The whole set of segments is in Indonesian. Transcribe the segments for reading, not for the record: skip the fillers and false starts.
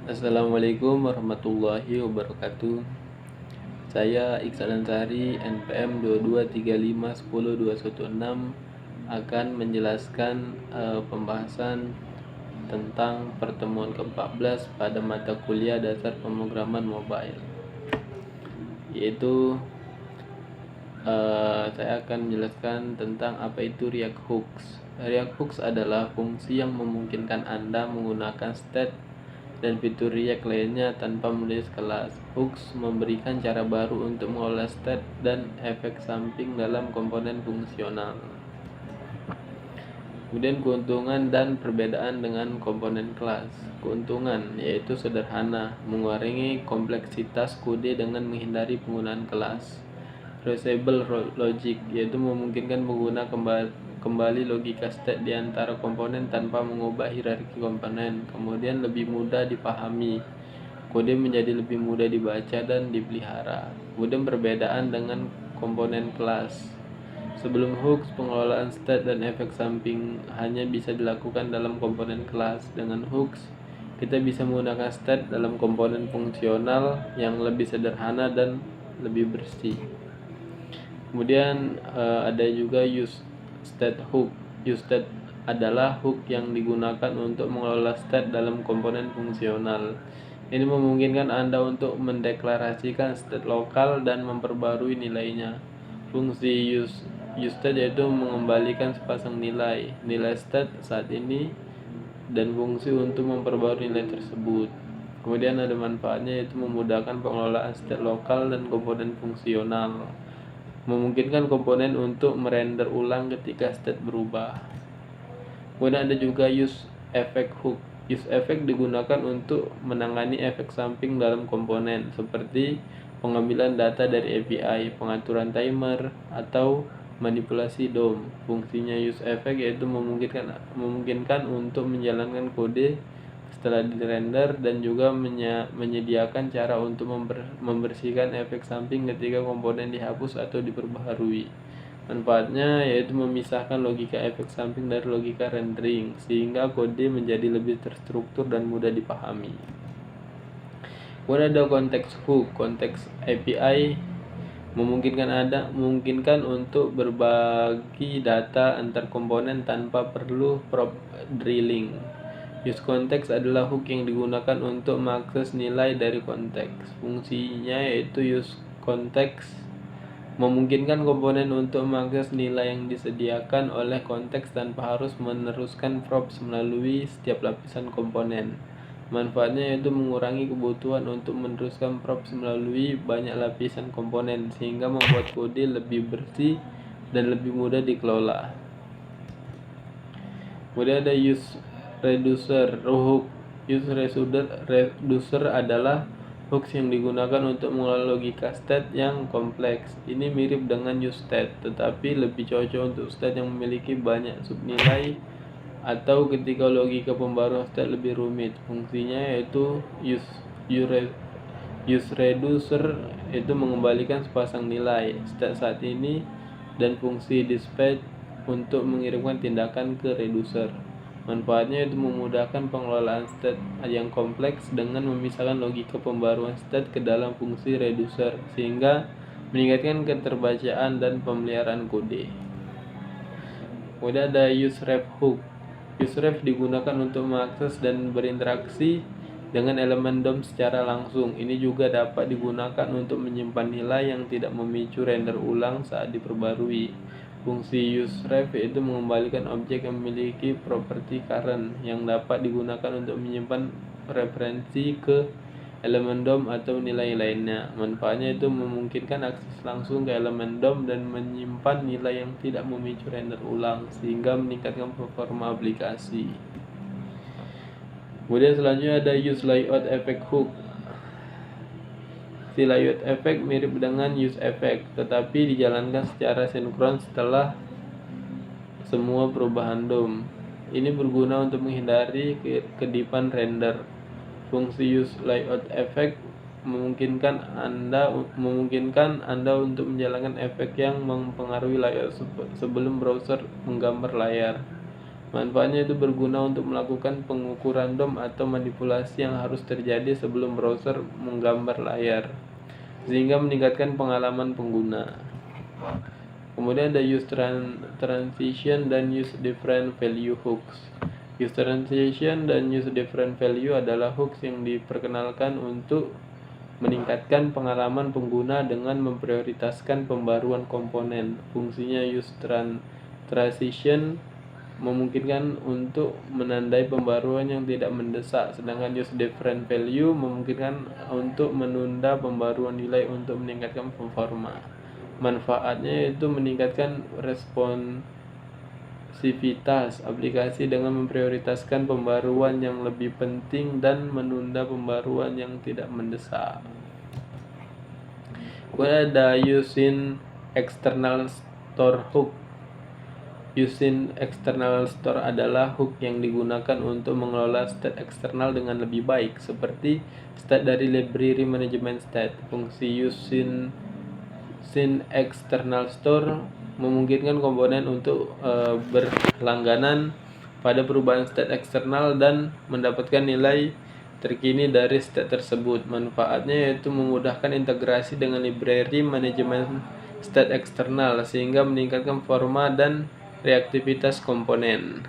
Assalamualaikum warahmatullahi wabarakatuh. Saya Iksan Ansari, NPM 223510216 akan menjelaskan pembahasan tentang pertemuan ke-14 pada mata kuliah dasar pemrograman mobile. Yaitu saya akan menjelaskan tentang apa itu React Hooks. React Hooks adalah fungsi yang memungkinkan Anda menggunakan state dan fitur React lainnya tanpa menulis kelas. Hooks memberikan cara baru untuk mengolah state dan efek samping dalam komponen fungsional. Kemudian keuntungan dan perbedaan dengan komponen kelas. Keuntungan yaitu sederhana, mengurangi kompleksitas kode dengan menghindari penggunaan kelas. Reusable logic yaitu memungkinkan pengguna kembali logika state di antara komponen tanpa mengubah hierarki komponen. Kemudian lebih mudah dipahami, kode menjadi lebih mudah dibaca dan dipelihara. Kemudian perbedaan dengan komponen kelas. Sebelum hooks, pengelolaan state dan efek samping hanya bisa dilakukan dalam komponen kelas. Dengan hooks, kita bisa menggunakan state dalam komponen fungsional yang lebih sederhana dan lebih bersih. Kemudian ada juga use state hook. Use state adalah hook yang digunakan untuk mengelola state dalam komponen fungsional. Ini memungkinkan Anda untuk mendeklarasikan state lokal dan memperbarui nilainya. Fungsi use state yaitu mengembalikan sepasang nilai state saat ini dan fungsi untuk memperbarui nilai tersebut. Kemudian ada manfaatnya yaitu memudahkan pengelolaan state lokal dan komponen fungsional, memungkinkan komponen untuk merender ulang ketika state berubah. Kemudian ada juga use effect hook. Use effect digunakan untuk menangani efek samping dalam komponen seperti pengambilan data dari API, pengaturan timer, atau manipulasi DOM. Fungsinya use effect yaitu memungkinkan untuk menjalankan kode setelah dirender dan juga menyediakan cara untuk membersihkan efek samping ketika komponen dihapus atau diperbaharui. Manfaatnya yaitu memisahkan logika efek samping dari logika rendering sehingga kode menjadi lebih terstruktur dan mudah dipahami. Kemudian ada konteks hook. Konteks API memungkinkan untuk berbagi data antar komponen tanpa perlu prop drilling. Use context adalah hook yang digunakan untuk mengakses nilai dari konteks. Fungsinya yaitu use context memungkinkan komponen untuk mengakses nilai yang disediakan oleh konteks tanpa harus meneruskan props melalui setiap lapisan komponen. Manfaatnya yaitu mengurangi kebutuhan untuk meneruskan props melalui banyak lapisan komponen sehingga membuat kode lebih bersih dan lebih mudah dikelola. Kemudian ada use reducer hook. Use reducer adalah hooks yang digunakan untuk mengelola logika state yang kompleks. Ini mirip dengan use state, tetapi lebih cocok untuk state yang memiliki banyak subnilai atau ketika logika pembaruan state lebih rumit. Fungsinya yaitu use reducer itu mengembalikan sepasang nilai state saat ini dan fungsi dispatch untuk mengirimkan tindakan ke reducer. Manfaatnya itu memudahkan pengelolaan state yang kompleks dengan memisahkan logika pembaruan state ke dalam fungsi reducer sehingga meningkatkan keterbacaan dan pemeliharaan kode. Kemudian ada useref hook. Useref digunakan untuk mengakses dan berinteraksi dengan elemen DOM secara langsung. Ini juga dapat digunakan untuk menyimpan nilai yang tidak memicu render ulang saat diperbarui. Fungsi useref yaitu mengembalikan objek yang memiliki properti current yang dapat digunakan untuk menyimpan referensi ke elemen DOM atau nilai lainnya. Manfaatnya itu memungkinkan akses langsung ke elemen DOM dan menyimpan nilai yang tidak memicu render ulang sehingga meningkatkan performa aplikasi. Kemudian selanjutnya ada use layout effect hook. Si layout effect mirip dengan use effect, tetapi dijalankan secara sinkron setelah semua perubahan DOM. Ini berguna untuk menghindari kedipan render. Fungsi use layout effect memungkinkan Anda untuk menjalankan efek yang mempengaruhi layout sebelum browser menggambar layar. Manfaatnya itu berguna untuk melakukan pengukuran DOM atau manipulasi yang harus terjadi sebelum browser menggambar layar, sehingga meningkatkan pengalaman pengguna. Kemudian ada use transition dan use different value hooks. Use transition dan use different value adalah hooks yang diperkenalkan untuk meningkatkan pengalaman pengguna dengan memprioritaskan pembaruan komponen. Fungsinya use transition memungkinkan untuk menandai pembaruan yang tidak mendesak, sedangkan use different value memungkinkan untuk menunda pembaruan nilai untuk meningkatkan performa. Manfaatnya yaitu meningkatkan responsivitas aplikasi dengan memprioritaskan pembaruan yang lebih penting dan menunda pembaruan yang tidak mendesak. Kemudian ada using external store hook. Using external store adalah hook yang digunakan untuk mengelola state eksternal dengan lebih baik, seperti state dari library management state. Fungsi using external store memungkinkan komponen untuk berlangganan pada perubahan state eksternal dan mendapatkan nilai terkini dari state tersebut. Manfaatnya yaitu memudahkan integrasi dengan library manajemen state eksternal sehingga meningkatkan performa dan reaktivitas komponen.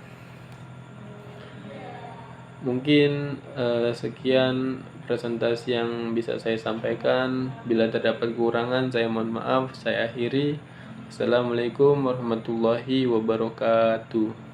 Mungkin sekian presentasi yang bisa saya sampaikan. Bila terdapat kekurangan, saya mohon maaf. Saya akhiri. Assalamualaikum warahmatullahi wabarakatuh.